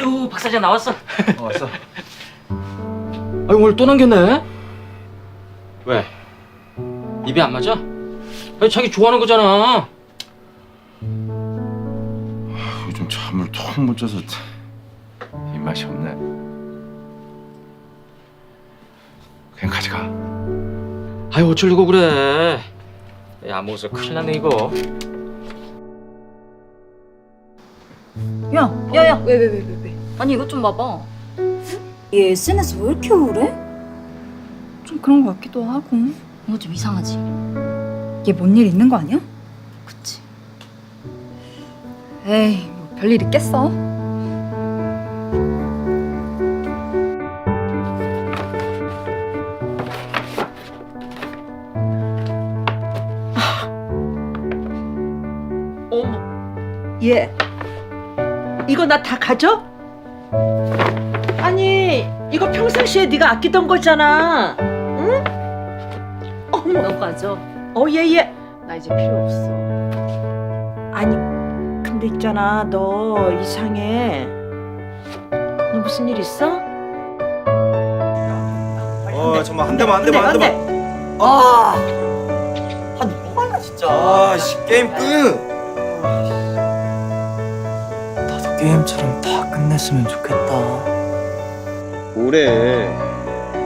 아유, 박 사장 나왔어. 왔어. 아유, 오늘 또 남겼네. 왜? 입이 안 맞아? 아니, 자기 좋아하는 거잖아. 요즘 잠을 통 못 자서 입맛이 없네. 그냥 가져가. 아유, 어쩌려고 그래. 야, 안 먹어서 큰일 났네 이거. 야, 왜? 아니 이것 좀 봐봐. 얘 SNS 왜 이렇게 우울해? 좀 그런 것 같기도 하고. 뭔가 좀 이상하지? 얘 뭔 일 있는 거 아니야? 그치? 에이, 뭐 별일 있겠어. 얘 이거 나 다 가져? 아니 이거 평상시에 네가 아끼던 거잖아. 응? 어머. 너 가져. 얘. 나 이제 필요 없어. 아니 근데 있잖아 너 이상해. 너 무슨 일 있어? 정말 한 대만 한 대만 한 대만. 뭐하냐 진짜. 아씨 게임 끄. 나도 게임처럼 다 끝냈으면 좋겠다. 뭐래?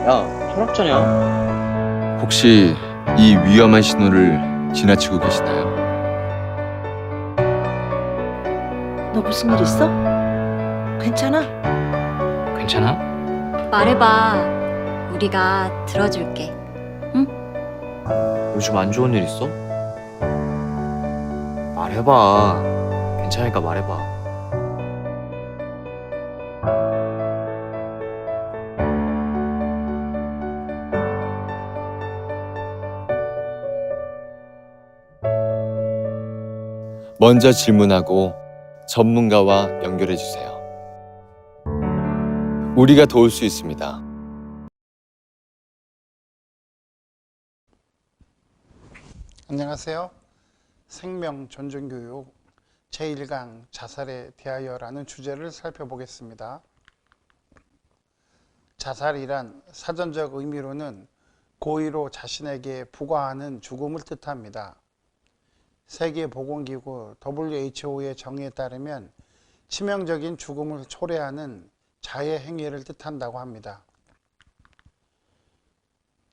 야, 철학자냐? 혹시 이 위험한 신호를 지나치고 계시나요? 너 무슨 일 있어? 괜찮아? 괜찮아? 말해봐. 우리가 들어줄게. 요즘 안 좋은 일 있어? 말해봐. 괜찮으니까 말해봐. 먼저 질문하고 전문가와 연결해 주세요. 우리가 도울 수 있습니다. 안녕하세요. 생명 존중 교육 제1강 자살에 대하여라는 주제를 살펴보겠습니다. 자살이란 사전적 의미로는 고의로 자신에게 부과하는 죽음을 뜻합니다. 세계보건기구 WHO의 정의에 따르면 치명적인 죽음을 초래하는 자해 행위를 뜻한다고 합니다.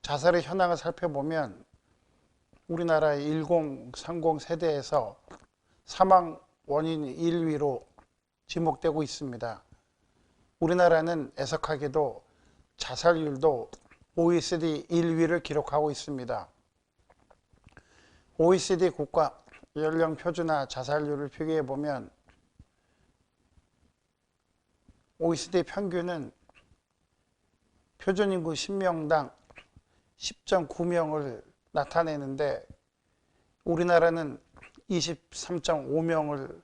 자살의 현황을 살펴보면 우리나라의 1030 세대에서 사망 원인 1위로 지목되고 있습니다. 우리나라는 애석하게도 자살률도 OECD 1위를 기록하고 있습니다. OECD 국가 연령 표준화 자살률을 비교해 보면 OECD 평균은 표준 인구 10명당 10.9명을 나타내는데 우리나라는 23.5명을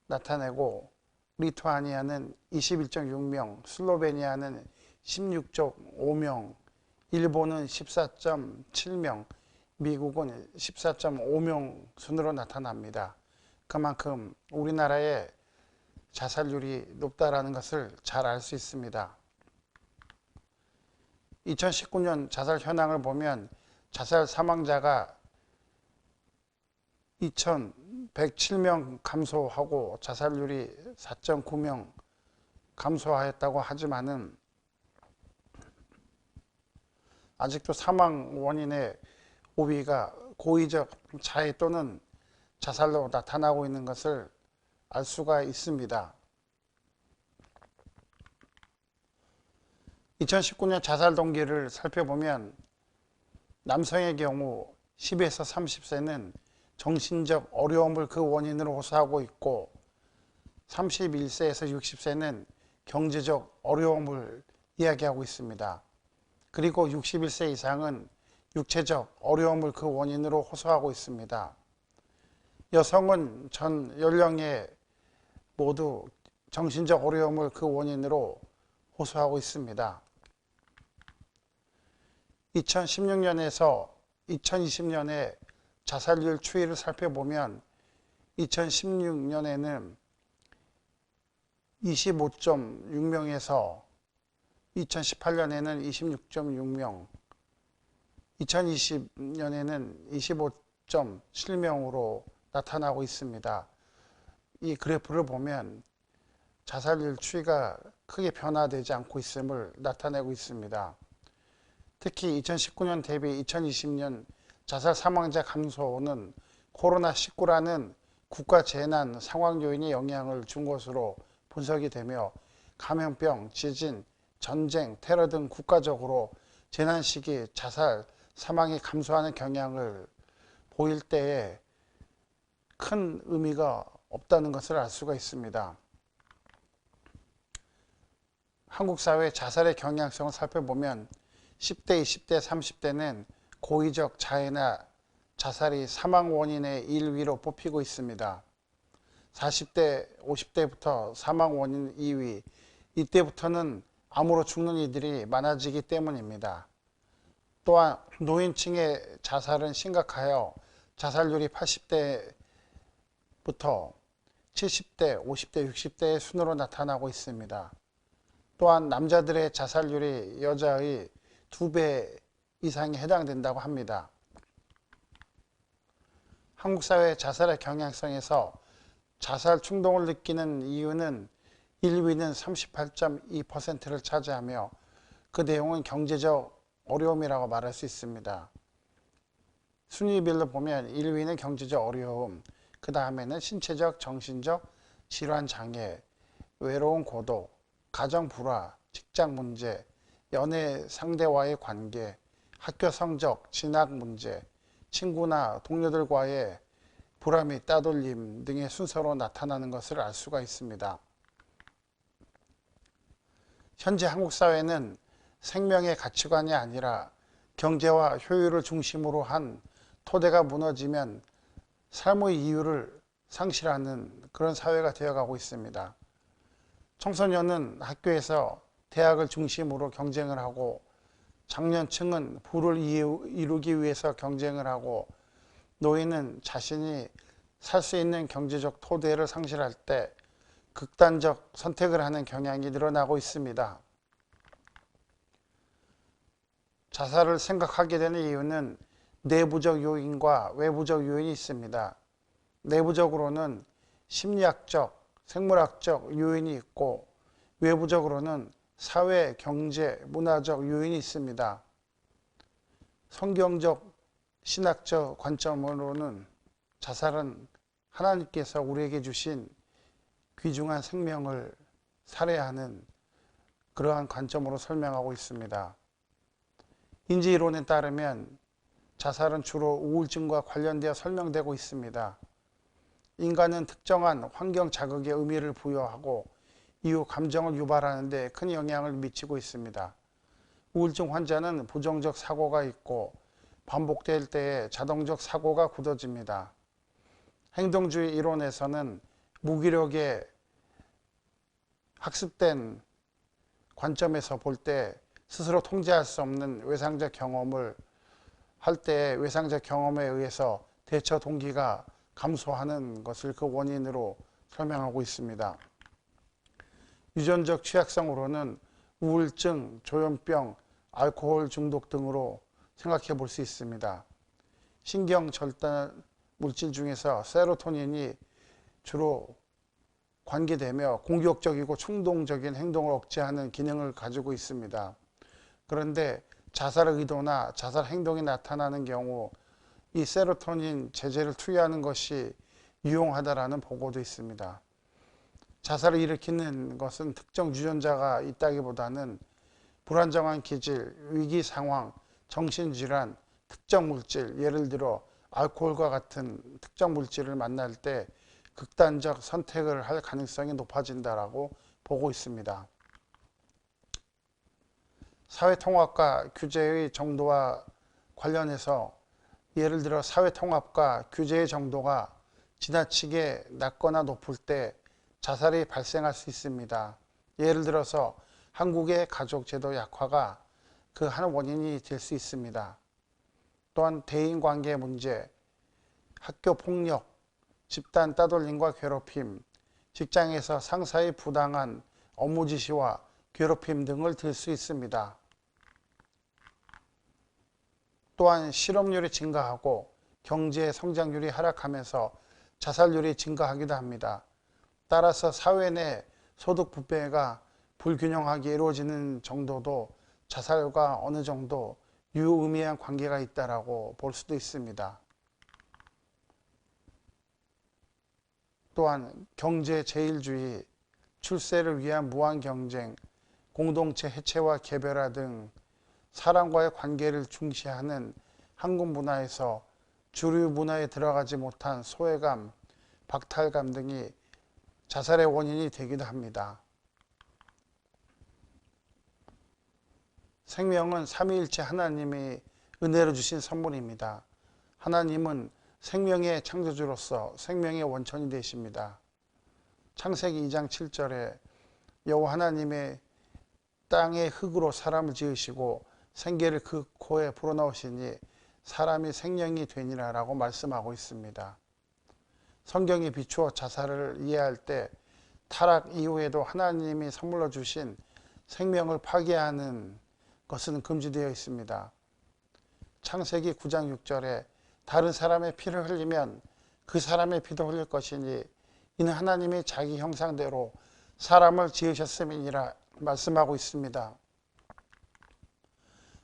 나타내고 리투아니아는 21.6명, 슬로베니아는 16.5명, 일본은 14.7명, 미국은 14.5명 순으로 나타납니다. 그만큼 우리나라의 자살률이 높다라는 것을 잘 알 수 있습니다. 2019년 자살 현황을 보면 자살 사망자가 2,107명 감소하고 자살률이 4.9명 감소하였다고 하지만은 아직도 사망 원인의 5위가 고의적 자해 또는 자살로 나타나고 있는 것을 알 수가 있습니다. 2019년 자살 동기를 살펴보면 남성의 경우 10에서 30세는 정신적 어려움을 그 원인으로 호소하고 있고 31세에서 60세는 경제적 어려움을 이야기하고 있습니다. 그리고 61세 이상은 육체적 어려움을 그 원인으로 호소하고 있습니다. 여성은 전 연령에 모두 정신적 어려움을 그 원인으로 호소하고 있습니다. 2016년에서 2020년에 자살률 추이를 살펴보면 2016년에는 25.6명에서 2018년에는 26.6명, 2020년에는 25.7명으로 나타나고 있습니다. 이 그래프를 보면 자살률 추이가 크게 변화되지 않고 있음을 나타내고 있습니다. 특히 2019년 대비 2020년 자살 사망자 감소는 코로나19라는 국가 재난 상황 요인이 영향을 준 것으로 분석이 되며 감염병, 지진, 전쟁, 테러 등 국가적으로 재난 시기 자살 사망이 감소하는 경향을 보일 때에 큰 의미가 없다는 것을 알 수가 있습니다. 한국 사회 자살의 경향성을 살펴보면 10대, 20대, 30대는 고의적 자해나 자살이 사망 원인의 1위로 뽑히고 있습니다. 40대, 50대부터 사망 원인 2위, 이때부터는 암으로 죽는 이들이 많아지기 때문입니다. 또한 노인층의 자살은 심각하여 자살률이 80대부터 70대, 50대, 60대의 순으로 나타나고 있습니다. 또한 남자들의 자살률이 여자의 2배 이상에 해당된다고 합니다. 한국 사회 자살의 경향성에서 자살 충동을 느끼는 이유는 1위는 38.2%를 차지하며 그 내용은 경제적 어려움이라고 말할 수 있습니다. 순위별로 보면 1위는 경제적 어려움, 그 다음에는 신체적, 정신적 질환 장애, 외로운 고독, 가정 불화, 직장 문제, 연애 상대와의 관계, 학교 성적, 진학 문제, 친구나 동료들과의 불화 및 따돌림 등의 순서로 나타나는 것을 알 수가 있습니다. 현재 한국 사회는 생명의 가치관이 아니라 경제와 효율을 중심으로 한 토대가 무너지면 삶의 이유를 상실하는 그런 사회가 되어가고 있습니다. 청소년은 학교에서 대학을 중심으로 경쟁을 하고 장년층은 부를 이루기 위해서 경쟁을 하고 노인은 자신이 살 수 있는 경제적 토대를 상실할 때 극단적 선택을 하는 경향이 늘어나고 있습니다. 자살을 생각하게 되는 이유는 내부적 요인과 외부적 요인이 있습니다. 내부적으로는 심리학적, 생물학적 요인이 있고 외부적으로는 사회, 경제, 문화적 요인이 있습니다. 성경적, 신학적 관점으로는 자살은 하나님께서 우리에게 주신 귀중한 생명을 살해하는 그러한 관점으로 설명하고 있습니다. 인지이론에 따르면 자살은 주로 우울증과 관련되어 설명되고 있습니다. 인간은 특정한 환경 자극에 의미를 부여하고 이후 감정을 유발하는 데 큰 영향을 미치고 있습니다. 우울증 환자는 부정적 사고가 있고 반복될 때에 자동적 사고가 굳어집니다. 행동주의 이론에서는 무기력의 학습된 관점에서 볼 때 스스로 통제할 수 없는 외상적 경험을 할 때 외상적 경험에 의해서 대처 동기가 감소하는 것을 그 원인으로 설명하고 있습니다. 유전적 취약성으로는 우울증, 조현병, 알코올 중독 등으로 생각해 볼 수 있습니다. 신경 절단 물질 중에서 세로토닌이 주로 관계되며 공격적이고 충동적인 행동을 억제하는 기능을 가지고 있습니다. 그런데 자살 의도나 자살 행동이 나타나는 경우 이 세로토닌 제제를 투여하는 것이 유용하다라는 보고도 있습니다. 자살을 일으키는 것은 특정 유전자가 있다기보다는 불안정한 기질, 위기 상황, 정신질환, 특정 물질, 예를 들어 알코올과 같은 특정 물질을 만날 때 극단적 선택을 할 가능성이 높아진다라고 보고 있습니다. 사회통합과 규제의 정도와 관련해서 예를 들어 사회통합과 규제의 정도가 지나치게 낮거나 높을 때 자살이 발생할 수 있습니다. 예를 들어서 한국의 가족제도 약화가 그 한 원인이 될 수 있습니다. 또한 대인관계 문제, 학교 폭력, 집단 따돌림과 괴롭힘, 직장에서 상사의 부당한 업무 지시와 괴롭힘 등을 들 수 있습니다. 또한 실업률이 증가하고 경제 성장률이 하락하면서 자살률이 증가하기도 합니다. 따라서 사회 내 소득 분배가 불균형하게 이루어지는 정도도 자살과 어느 정도 유의미한 관계가 있다고 볼 수도 있습니다. 또한 경제 제일주의, 출세를 위한 무한 경쟁, 공동체 해체와 개별화 등 사람과의 관계를 중시하는 한국 문화에서 주류 문화에 들어가지 못한 소외감, 박탈감 등이 자살의 원인이 되기도 합니다. 생명은 삼위일체 하나님이 은혜로 주신 선물입니다. 하나님은 생명의 창조주로서 생명의 원천이 되십니다. 창세기 2장 7절에 여호와 하나님의 땅의 흙으로 사람을 지으시고 생기를 그 코에 불어넣으시니 사람이 생명이 되니라 라고 말씀하고 있습니다. 성경에 비추어 자살을 이해할 때 타락 이후에도 하나님이 선물로 주신 생명을 파괴하는 것은 금지되어 있습니다. 창세기 9장 6절에 다른 사람의 피를 흘리면 그 사람의 피도 흘릴 것이니 이는 하나님이 자기 형상대로 사람을 지으셨음이니라 말씀하고 있습니다.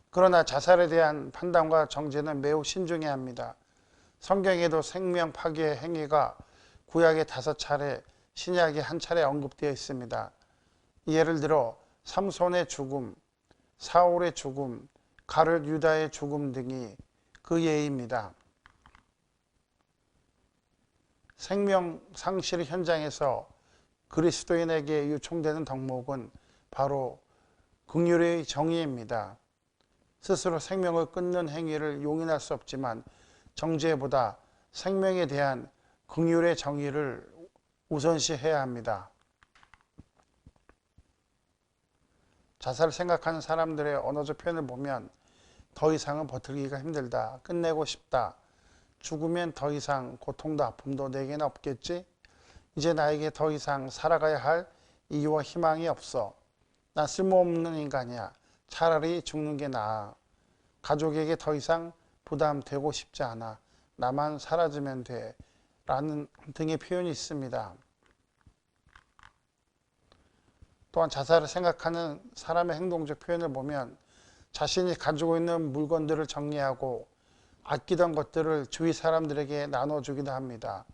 그러나 자살에 대한 판단과 정죄는 매우 신중해야 합니다. 성경에도 생명 파괴 행위가 구약에 5차례, 신약에 1차례 언급되어 있습니다. 예를 들어 삼손의 죽음, 사울의 죽음, 가룟 유다의 죽음 등이 그 예입니다. 생명 상실 현장에서 그리스도인에게 요청되는 덕목은 바로 긍휼의 정의입니다. 스스로 생명을 끊는 행위를 용인할 수 없지만 정죄보다 생명에 대한 긍휼의 정의를 우선시해야 합니다. 자살을 생각하는 사람들의 언어적 표현을 보면 더 이상은 버티기가 힘들다, 끝내고 싶다, 죽으면 더 이상 고통도 아픔도 내게는 없겠지, 이제 나에게 더 이상 살아가야 할 이유와 희망이 없어, 난 쓸모없는 인간이야, 차라리 죽는 게 나아, 가족에게 더 이상 부담되고 싶지 않아, 나만 사라지면 돼 라는 등의 표현이 있습니다. 또한 자살을 생각하는 사람의 행동적 표현을 보면 자신이 가지고 있는 물건들을 정리하고 아끼던 것들을 주위 사람들에게 나눠주기도 합니다.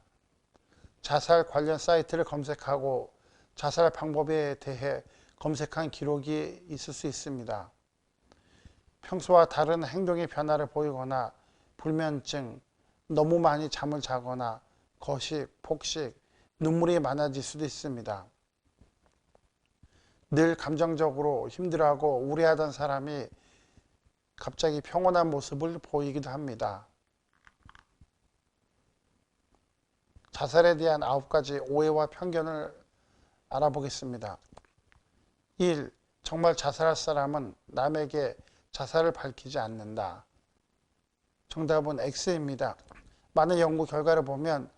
자살 관련 사이트를 검색하고 자살 방법에 대해 검색한 기록이 있을 수 있습니다. 평소와 다른 행동의 변화를 보이거나 불면증, 너무 많이 잠을 자거나 거식, 폭식, 눈물이 많아질 수도 있습니다. 늘 감정적으로 힘들어하고 우울해하던 사람이 갑자기 평온한 모습을 보이기도 합니다. 자살에 대한 9가지 오해와 편견을 알아보겠습니다. 1. 정말 자살할 사람은 남에게 자살을 밝히지 않는다. 정답은 X입니다. 많은 연구 결과를 보면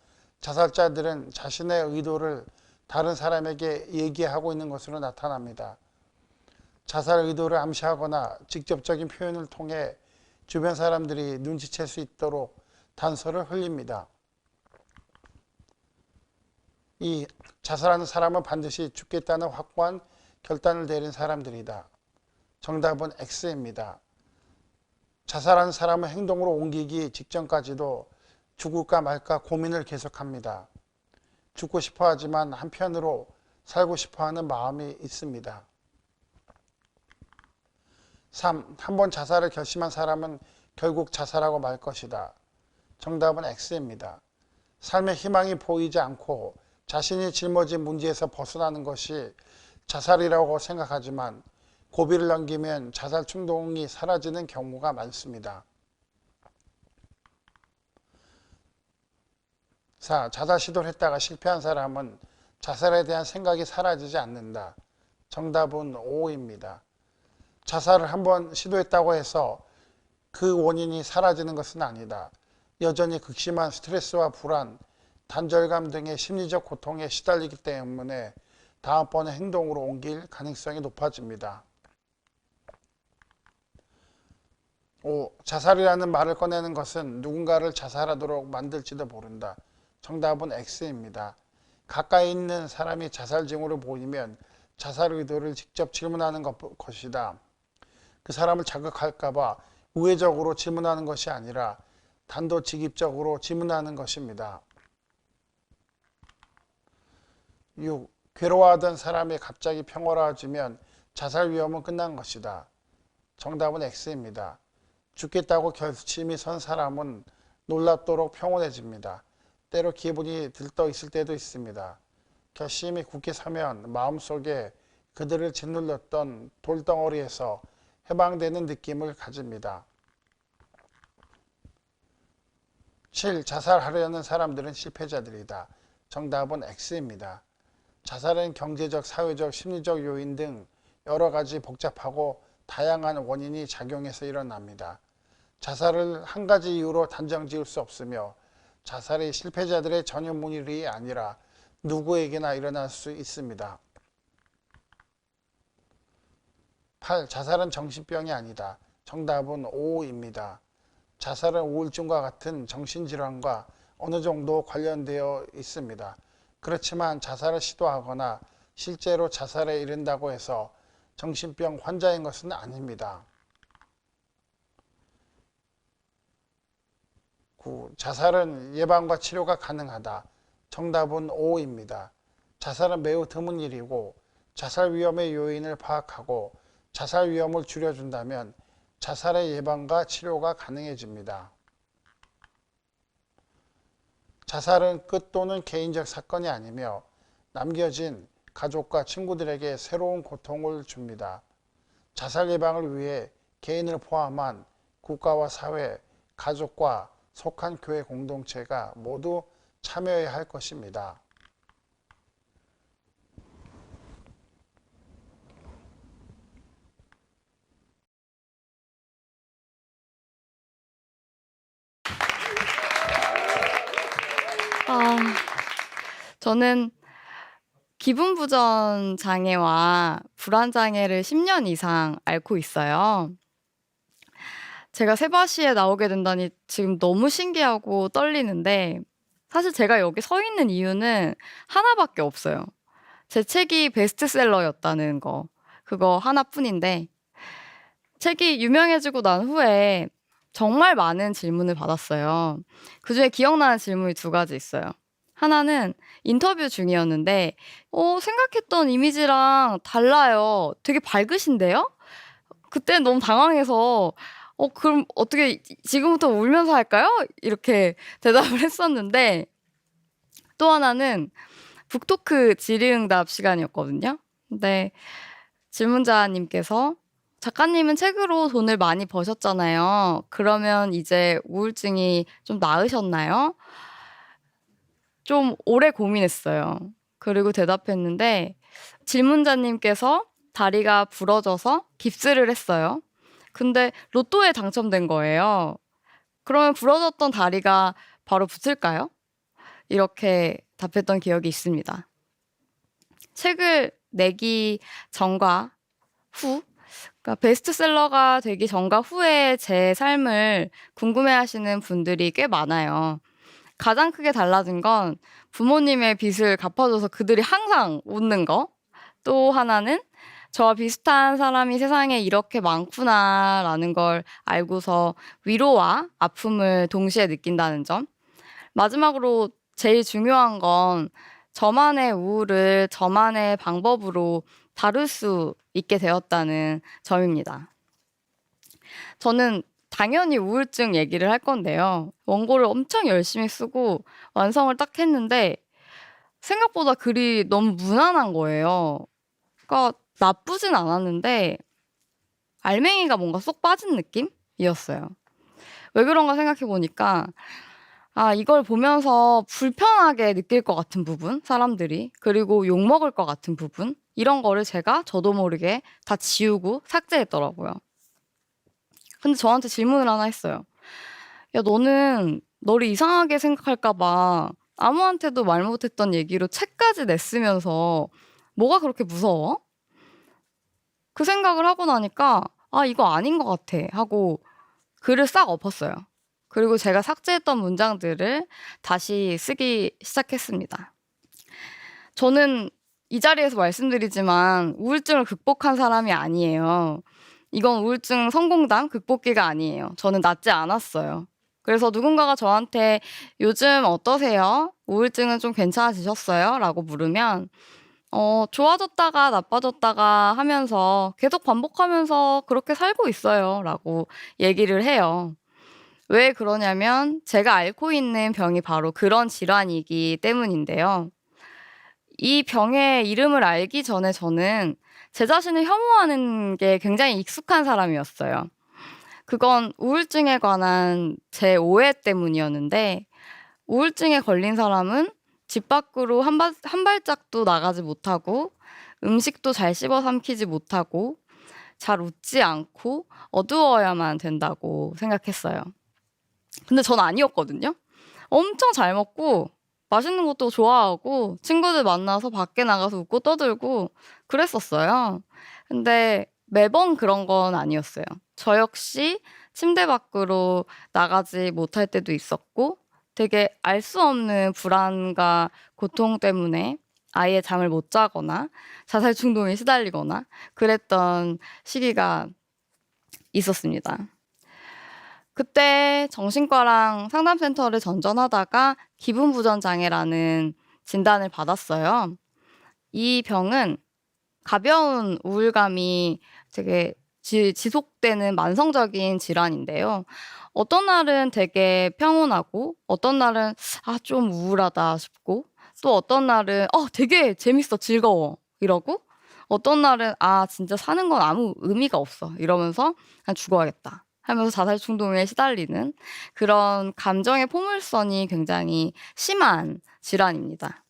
자살자들은 자신의 의도를 다른 사람에게 얘기하고 있는 것으로 나타납니다. 자살 의도를 암시하거나 직접적인 표현을 통해 주변 사람들이 눈치챌 수 있도록 단서를 흘립니다. 2. 자살하는 사람은 반드시 죽겠다는 확고한 결단을 내린 사람들이다. 정답은 X입니다. 자살하는 사람은 행동으로 옮기기 직전까지도 죽을까 말까 고민을 계속합니다. 죽고 싶어 하지만 한편으로 살고 싶어 하는 마음이 있습니다. 3. 한번 자살을 결심한 사람은 결국 자살하고 말 것이다. 정답은 X입니다. 삶의 희망이 보이지 않고 자신이 짊어진 문제에서 벗어나는 것이 자살이라고 생각하지만 고비를 넘기면 자살 충동이 사라지는 경우가 많습니다. 4. 자살 시도를 했다가 실패한 사람은 자살에 대한 생각이 사라지지 않는다. 정답은 O입니다. 자살을 한번 시도했다고 해서 그 원인이 사라지는 것은 아니다. 여전히 극심한 스트레스와 불안, 단절감 등의 심리적 고통에 시달리기 때문에 다음번에 행동으로 옮길 가능성이 높아집니다. 5. 자살이라는 말을 꺼내는 것은 누군가를 자살하도록 만들지도 모른다. 정답은 X입니다. 가까이 있는 사람이 자살 징후를 보이면 자살 의도를 직접 질문하는 것이다. 그 사람을 자극할까봐 우회적으로 질문하는 것이 아니라 단도직입적으로 질문하는 것입니다. 6. 괴로워하던 사람이 갑자기 평화로워지면 자살 위험은 끝난 것이다. 정답은 X입니다. 죽겠다고 결심이 선 사람은 놀랍도록 평온해집니다. 때로 기분이 들떠 있을 때도 있습니다. 결심이 굳게 서면 마음속에 그들을 짓눌렀던 돌덩어리에서 해방되는 느낌을 가집니다. 7. 자살하려는 사람들은 실패자들이다. 정답은 X입니다. 자살은 경제적, 사회적, 심리적 요인 등 여러 가지 복잡하고 다양한 원인이 작용해서 일어납니다. 자살을 한 가지 이유로 단정 지을 수 없으며 자살이 실패자들의 전유물이 아니라 누구에게나 일어날 수 있습니다. 8. 자살은 정신병이 아니다. 정답은 5입니다. 자살은 우울증과 같은 정신질환과 어느 정도 관련되어 있습니다. 그렇지만 자살을 시도하거나 실제로 자살에 이른다고 해서 정신병 환자인 것은 아닙니다. 9. 자살은 예방과 치료가 가능하다. 정답은 5입니다. 자살은 매우 드문 일이고 자살 위험의 요인을 파악하고 자살 위험을 줄여준다면 자살의 예방과 치료가 가능해집니다. 자살은 끝 또는 개인적 사건이 아니며 남겨진 가족과 친구들에게 새로운 고통을 줍니다. 자살 예방을 위해 개인을 포함한 국가와 사회, 가족과 속한 교회 공동체가 모두 참여해야 할 것입니다. 저는 기분부전 장애와 불안 장애를 10년 이상 앓고 있어요. 제가 세바시에 나오게 된다니 지금 너무 신기하고 떨리는데 사실 제가 여기 서 있는 이유는 하나밖에 없어요. 제 책이 베스트셀러였다는 거. 그거 하나뿐인데 책이 유명해지고 난 후에 정말 많은 질문을 받았어요. 그중에 기억나는 질문이 2가지 있어요. 하나는 인터뷰 중이었는데 생각했던 이미지랑 달라요. 되게 밝으신데요? 그때 너무 당황해서 그럼 어떻게 지금부터 울면서 할까요? 이렇게 대답을 했었는데 또 하나는 북토크 질의응답 시간이었거든요. 근데 질문자님께서 작가님은 책으로 돈을 많이 버셨잖아요. 그러면 이제 우울증이 좀 나으셨나요? 좀 오래 고민했어요. 그리고 대답했는데 질문자님께서 다리가 부러져서 깁스를 했어요. 근데 로또에 당첨된 거예요. 그러면 부러졌던 다리가 바로 붙을까요? 이렇게 답했던 기억이 있습니다. 책을 내기 전과 후, 그러니까 베스트셀러가 되기 전과 후에 제 삶을 궁금해하시는 분들이 꽤 많아요. 가장 크게 달라진 건 부모님의 빚을 갚아줘서 그들이 항상 웃는 거. 또 하나는 저와 비슷한 사람이 세상에 이렇게 많구나라는 걸 알고서 위로와 아픔을 동시에 느낀다는 점. 마지막으로 제일 중요한 건 저만의 우울을 저만의 방법으로 다룰 수 있게 되었다는 점입니다. 저는 당연히 우울증 얘기를 할 건데요. 원고를 엄청 열심히 쓰고 완성을 딱 했는데 생각보다 글이 너무 무난한 거예요. 그러니까 나쁘진 않았는데 알맹이가 뭔가 쏙 빠진 느낌이었어요. 왜 그런가 생각해 보니까 이걸 보면서 불편하게 느낄 것 같은 부분, 사람들이, 그리고 욕먹을 것 같은 부분, 이런 거를 제가 저도 모르게 다 지우고 삭제했더라고요. 근데 저한테 질문을 하나 했어요. 야, 너는 너를 이상하게 생각할까 봐 아무한테도 말 못했던 얘기로 책까지 냈으면서 뭐가 그렇게 무서워? 그 생각을 하고 나니까 아, 이거 아닌 것 같아 하고 글을 싹 엎었어요. 그리고 제가 삭제했던 문장들을 다시 쓰기 시작했습니다. 저는 이 자리에서 말씀드리지만 우울증을 극복한 사람이 아니에요. 이건 우울증 성공담 극복기가 아니에요. 저는 낫지 않았어요. 그래서 누군가가 저한테 요즘 어떠세요? 우울증은 좀 괜찮아지셨어요? 라고 물으면 좋아졌다가 나빠졌다가 하면서 계속 반복하면서 그렇게 살고 있어요. 라고 얘기를 해요. 왜 그러냐면 제가 앓고 있는 병이 바로 그런 질환이기 때문인데요. 이 병의 이름을 알기 전에 저는 제 자신을 혐오하는 게 굉장히 익숙한 사람이었어요. 그건 우울증에 관한 제 오해 때문이었는데 우울증에 걸린 사람은 집 밖으로 한 발짝도 나가지 못하고 음식도 잘 씹어 삼키지 못하고 잘 웃지 않고 어두워야만 된다고 생각했어요. 근데 전 아니었거든요. 엄청 잘 먹고 맛있는 것도 좋아하고 친구들 만나서 밖에 나가서 웃고 떠들고 그랬었어요. 근데 매번 그런 건 아니었어요. 저 역시 침대 밖으로 나가지 못할 때도 있었고 되게 알 수 없는 불안과 고통 때문에 아예 잠을 못 자거나 자살 충동에 시달리거나 그랬던 시기가 있었습니다. 그때 정신과랑 상담센터를 전전하다가 기분부전 장애라는 진단을 받았어요. 이 병은 가벼운 우울감이 되게 지속되는 만성적인 질환인데요. 어떤 날은 되게 평온하고 어떤 날은 좀 우울하다 싶고 또 어떤 날은 되게 재밌어 즐거워 이러고 어떤 날은 진짜 사는 건 아무 의미가 없어 이러면서 그냥 죽어야겠다 하면서 자살 충동에 시달리는 그런 감정의 포물선이 굉장히 심한 질환입니다.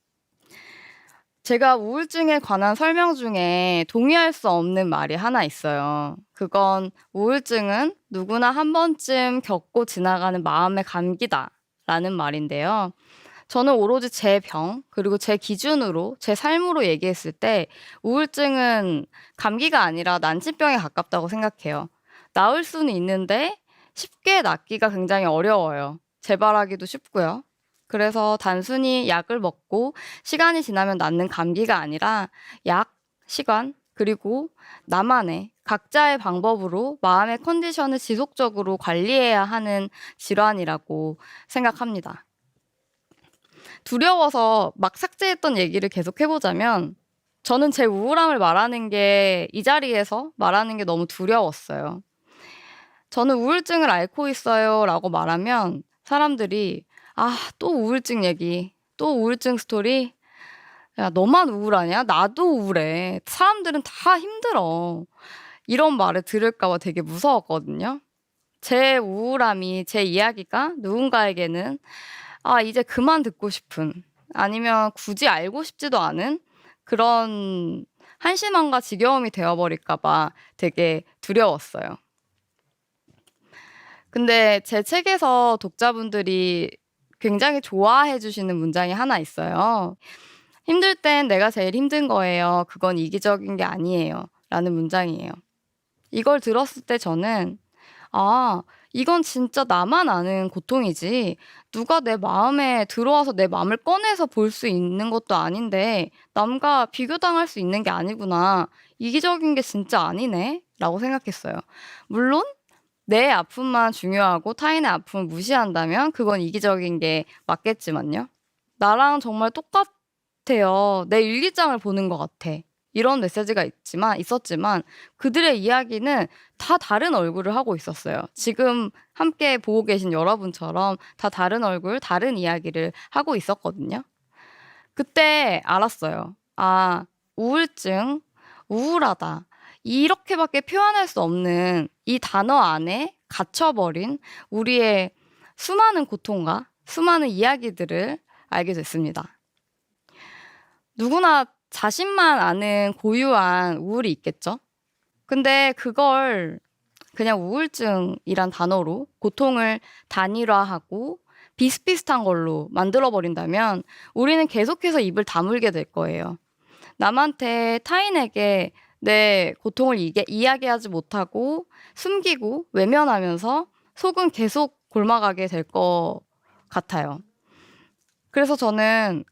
제가 우울증에 관한 설명 중에 동의할 수 없는 말이 하나 있어요. 그건 우울증은 누구나 한 번쯤 겪고 지나가는 마음의 감기다라는 말인데요. 저는 오로지 제 병, 그리고 제 기준으로, 제 삶으로 얘기했을 때 우울증은 감기가 아니라 난치병에 가깝다고 생각해요. 나을 수는 있는데 쉽게 낫기가 굉장히 어려워요. 재발하기도 쉽고요. 그래서 단순히 약을 먹고 시간이 지나면 낫는 감기가 아니라 약, 시간, 그리고 나만의 각자의 방법으로 마음의 컨디션을 지속적으로 관리해야 하는 질환이라고 생각합니다. 두려워서 막 삭제했던 얘기를 계속 해보자면 저는 제 우울함을 말하는 게 이 자리에서 말하는 게 너무 두려웠어요. 저는 우울증을 앓고 있어요 라고 말하면 사람들이 또 우울증 얘기, 또 우울증 스토리? 야, 너만 우울하냐? 나도 우울해. 사람들은 다 힘들어. 이런 말을 들을까 봐 되게 무서웠거든요. 제 우울함이, 제 이야기가 누군가에게는 이제 그만 듣고 싶은 아니면 굳이 알고 싶지도 않은 그런 한심함과 지겨움이 되어버릴까 봐 되게 두려웠어요. 근데 제 책에서 독자분들이 굉장히 좋아해 주시는 문장이 하나 있어요. 힘들 땐 내가 제일 힘든 거예요. 그건 이기적인 게 아니에요. 라는 문장이에요. 이걸 들었을 때 저는 이건 진짜 나만 아는 고통이지 누가 내 마음에 들어와서 내 마음을 꺼내서 볼 수 있는 것도 아닌데 남과 비교당할 수 있는 게 아니구나. 이기적인 게 진짜 아니네. 라고 생각했어요. 물론 내 아픔만 중요하고 타인의 아픔을 무시한다면 그건 이기적인 게 맞겠지만요. 나랑 정말 똑같아요. 내 일기장을 보는 것 같아. 이런 메시지가 있었지만 그들의 이야기는 다 다른 얼굴을 하고 있었어요. 지금 함께 보고 계신 여러분처럼 다 다른 얼굴, 다른 이야기를 하고 있었거든요. 그때 알았어요. 우울증, 우울하다. 이렇게밖에 표현할 수 없는 이 단어 안에 갇혀버린 우리의 수많은 고통과 수많은 이야기들을 알게 됐습니다. 누구나 자신만 아는 고유한 우울이 있겠죠? 근데 그걸 그냥 우울증이란 단어로 고통을 단일화하고 비슷비슷한 걸로 만들어버린다면 우리는 계속해서 입을 다물게 될 거예요. 남한테 타인에게 내 고통을 이야기하지 못하고 숨기고 외면하면서 속은 계속 골마가게 될 것 같아요. 그래서 저는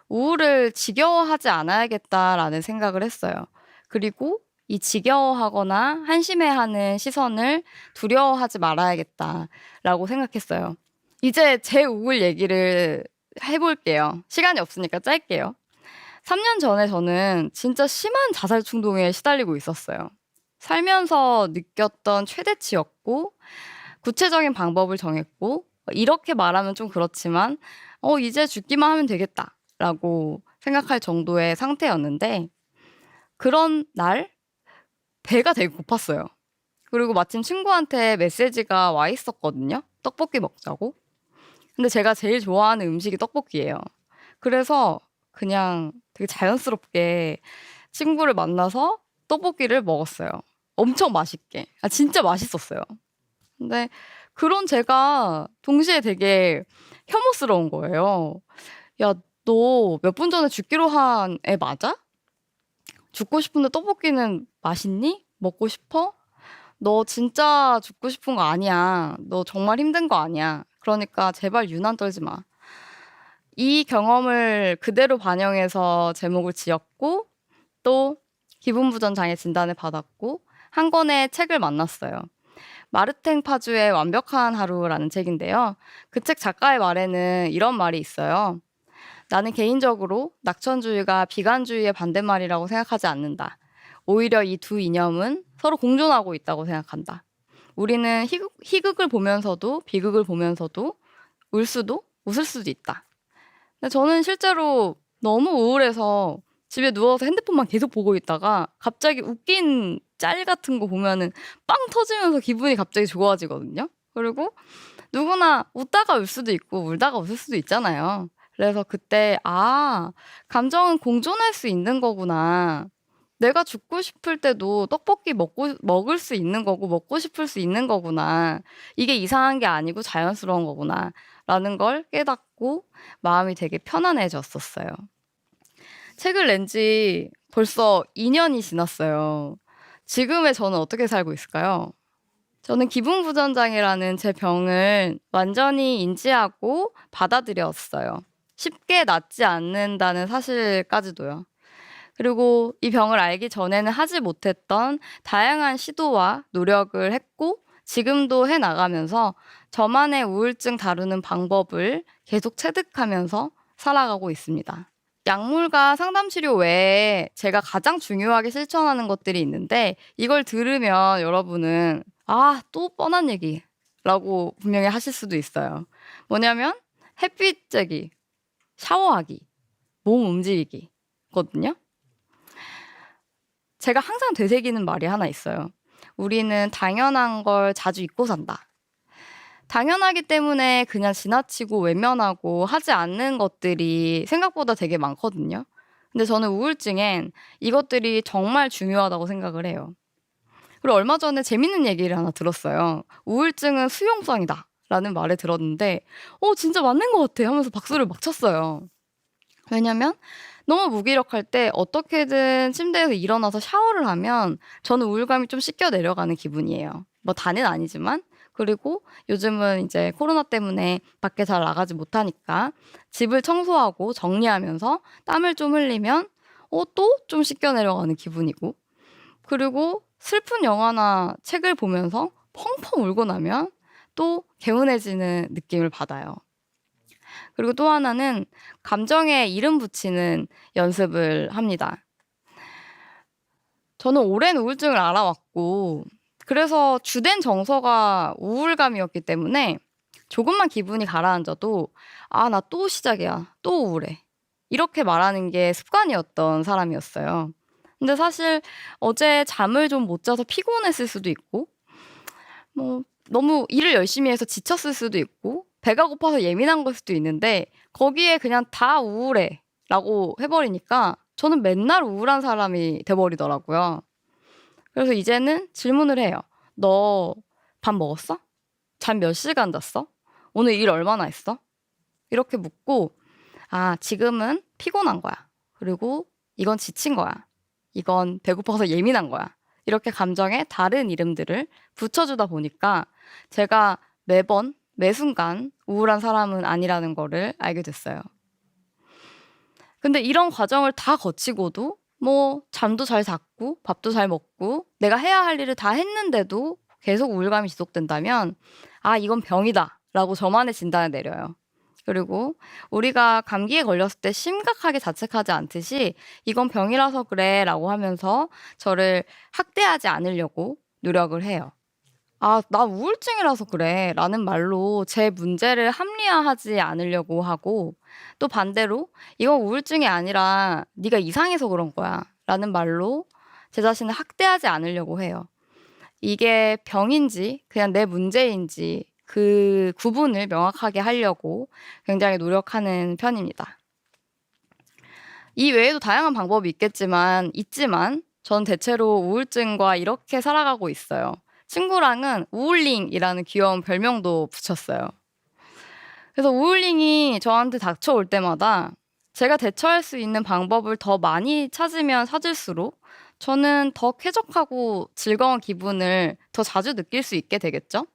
우울을 지겨워하지 않아야겠다라는 생각을 했어요. 그리고 이 지겨워하거나 한심해하는 시선을 두려워하지 말아야겠다라고 생각했어요. 이제 제 우울 얘기를 해볼게요. 시간이 없으니까 짧게요. 3년 전에 저는 진짜 심한 자살 충동에 시달리고 있었어요. 살면서 느꼈던 최대치였고 구체적인 방법을 정했고 이렇게 말하면 좀 그렇지만 이제 죽기만 하면 되겠다라고 생각할 정도의 상태였는데 그런 날 배가 되게 고팠어요. 그리고 마침 친구한테 메시지가 와 있었거든요. 떡볶이 먹자고. 근데 제가 제일 좋아하는 음식이 떡볶이예요. 그래서 그냥 되게 자연스럽게 친구를 만나서 떡볶이를 먹었어요. 엄청 맛있게. 진짜 맛있었어요. 근데 그런 제가 동시에 되게 혐오스러운 거예요. 야, 너 몇 분 전에 죽기로 한 애 맞아? 죽고 싶은데 떡볶이는 맛있니? 먹고 싶어? 너 진짜 죽고 싶은 거 아니야. 너 정말 힘든 거 아니야. 그러니까 제발 유난 떨지 마. 이 경험을 그대로 반영해서 제목을 지었고 또 기분부전 장애 진단을 받았고 한 권의 책을 만났어요. 마르탱 파주의 완벽한 하루라는 책인데요. 그 책 작가의 말에는 이런 말이 있어요. 나는 개인적으로 낙천주의가 비관주의의 반대말이라고 생각하지 않는다. 오히려 이 두 이념은 서로 공존하고 있다고 생각한다. 우리는 희극을 보면서도 비극을 보면서도 울 수도 웃을 수도 있다. 근데 저는 실제로 너무 우울해서 집에 누워서 핸드폰만 계속 보고 있다가 갑자기 웃긴 짤 같은 거 보면은 빵 터지면서 기분이 갑자기 좋아지거든요. 그리고 누구나 웃다가 울 수도 있고 울다가 웃을 수도 있잖아요. 그래서 그때 감정은 공존할 수 있는 거구나. 내가 죽고 싶을 때도 떡볶이 먹을 수 있는 거고 먹고 싶을 수 있는 거구나. 이게 이상한 게 아니고 자연스러운 거구나. 라는 걸 깨닫고 마음이 되게 편안해졌었어요. 책을 낸 지 벌써 2년이 지났어요. 지금의 저는 어떻게 살고 있을까요? 저는 기분부전장애라는 제 병을 완전히 인지하고 받아들였어요. 쉽게 낫지 않는다는 사실까지도요. 그리고 이 병을 알기 전에는 하지 못했던 다양한 시도와 노력을 했고 지금도 해나가면서 저만의 우울증 다루는 방법을 계속 체득하면서 살아가고 있습니다. 약물과 상담치료 외에 제가 가장 중요하게 실천하는 것들이 있는데 이걸 들으면 여러분은 또 뻔한 얘기라고 분명히 하실 수도 있어요. 뭐냐면 햇빛 쬐기, 샤워하기, 몸 움직이기거든요. 제가 항상 되새기는 말이 하나 있어요. 우리는 당연한 걸 자주 잊고 산다. 당연하기 때문에 그냥 지나치고 외면하고 하지 않는 것들이 생각보다 되게 많거든요. 근데 저는 우울증엔 이것들이 정말 중요하다고 생각을 해요. 그리고 얼마 전에 재밌는 얘기를 하나 들었어요. 우울증은 수용성이다 라는 말을 들었는데 진짜 맞는 것 같아 하면서 박수를 막 쳤어요. 왜냐면 너무 무기력할 때 어떻게든 침대에서 일어나서 샤워를 하면 저는 우울감이 좀 씻겨 내려가는 기분이에요. 뭐 다는 아니지만. 그리고 요즘은 이제 코로나 때문에 밖에 잘 나가지 못하니까 집을 청소하고 정리하면서 땀을 좀 흘리면 또 좀 씻겨 내려가는 기분이고 그리고 슬픈 영화나 책을 보면서 펑펑 울고 나면 또 개운해지는 느낌을 받아요. 그리고 또 하나는 감정에 이름 붙이는 연습을 합니다. 저는 오랜 우울증을 알아왔고 그래서 주된 정서가 우울감이었기 때문에 조금만 기분이 가라앉아도 나 또 시작이야. 또 우울해. 이렇게 말하는 게 습관이었던 사람이었어요. 근데 사실 어제 잠을 좀 못 자서 피곤했을 수도 있고 너무 일을 열심히 해서 지쳤을 수도 있고 배가 고파서 예민한 걸 수도 있는데 거기에 그냥 다 우울해 라고 해버리니까 저는 맨날 우울한 사람이 돼버리더라고요. 그래서 이제는 질문을 해요. 너 밥 먹었어? 잠 몇 시간 잤어? 오늘 일 얼마나 했어? 이렇게 묻고, 아, 지금은 피곤한 거야. 그리고 이건 지친 거야. 이건 배고파서 예민한 거야. 이렇게 감정에 다른 이름들을 붙여주다 보니까 제가 매번, 매 순간 우울한 사람은 아니라는 거를 알게 됐어요. 근데 이런 과정을 다 거치고도 뭐 잠도 잘 잤고 밥도 잘 먹고 내가 해야 할 일을 다 했는데도 계속 우울감이 지속된다면 아, 이건 병이다 라고 저만의 진단을 내려요. 그리고 우리가 감기에 걸렸을 때 심각하게 자책하지 않듯이 이건 병이라서 그래 라고 하면서 저를 학대하지 않으려고 노력을 해요. 아, 나 우울증이라서 그래 라는 말로 제 문제를 합리화하지 않으려고 하고 또 반대로 이건 우울증이 아니라 네가 이상해서 그런 거야 라는 말로 제 자신을 학대하지 않으려고 해요. 이게 병인지 그냥 내 문제인지 그 구분을 명확하게 하려고 굉장히 노력하는 편입니다. 이 외에도 다양한 방법이 있지만 전 대체로 우울증과 이렇게 살아가고 있어요. 친구랑은 우울링이라는 귀여운 별명도 붙였어요. 그래서 우울링이 저한테 닥쳐올 때마다 제가 대처할 수 있는 방법을 더 많이 찾으면 찾을수록 저는 더 쾌적하고 즐거운 기분을 더 자주 느낄 수 있게 되겠죠?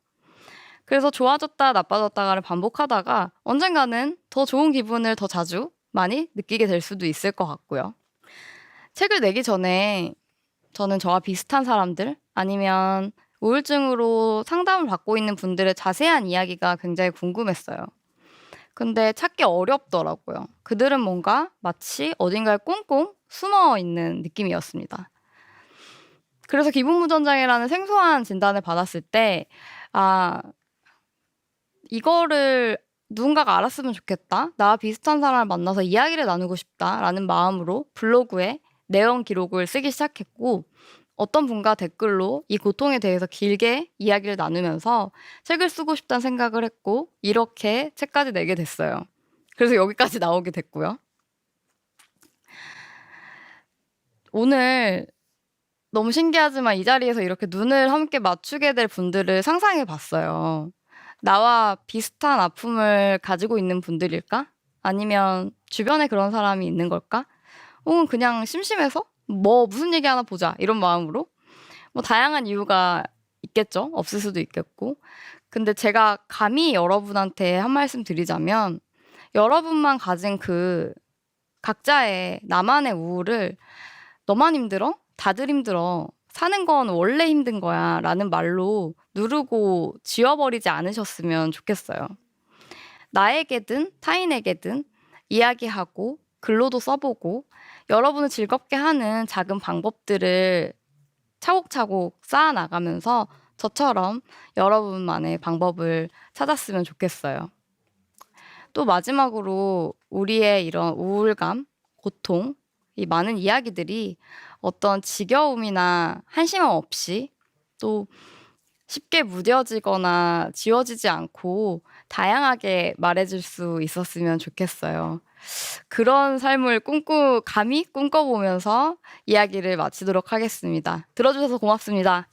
그래서 좋아졌다 나빠졌다가를 반복하다가 언젠가는 더 좋은 기분을 더 자주 많이 느끼게 될 수도 있을 것 같고요. 책을 내기 전에 저는 저와 비슷한 사람들 아니면 우울증으로 상담을 받고 있는 분들의 자세한 이야기가 굉장히 궁금했어요. 근데 찾기 어렵더라고요. 그들은 뭔가 마치 어딘가에 꽁꽁 숨어 있는 느낌이었습니다. 그래서 기분무전장애라는 생소한 진단을 받았을 때, 아, 이거를 누군가가 알았으면 좋겠다. 나와 비슷한 사람을 만나서 이야기를 나누고 싶다라는 마음으로 블로그에 내용 기록을 쓰기 시작했고, 어떤 분과 댓글로 이 고통에 대해서 길게 이야기를 나누면서 책을 쓰고 싶다는 생각을 했고 이렇게 책까지 내게 됐어요. 그래서 여기까지 나오게 됐고요. 오늘 너무 신기하지만 이 자리에서 이렇게 눈을 함께 맞추게 될 분들을 상상해 봤어요. 나와 비슷한 아픔을 가지고 있는 분들일까? 아니면 주변에 그런 사람이 있는 걸까? 혹은 그냥 심심해서 무슨 얘기 하나 보자 이런 마음으로 다양한 이유가 있겠죠. 없을 수도 있겠고. 근데 제가 감히 여러분한테 한 말씀 드리자면 여러분만 가진 그 각자의 나만의 우울을 너만 힘들어? 다들 힘들어. 사는 건 원래 힘든 거야 라는 말로 누르고 지워버리지 않으셨으면 좋겠어요. 나에게든 타인에게든 이야기하고 글로도 써보고 여러분을 즐겁게 하는 작은 방법들을 차곡차곡 쌓아나가면서 저처럼 여러분만의 방법을 찾았으면 좋겠어요. 또 마지막으로 우리의 이런 우울감, 고통, 이 많은 이야기들이 어떤 지겨움이나 한심함 없이 또 쉽게 무뎌지거나 지워지지 않고 다양하게 말해줄 수 있었으면 좋겠어요. 그런 삶을 감히 꿈꿔보면서 이야기를 마치도록 하겠습니다. 들어주셔서 고맙습니다.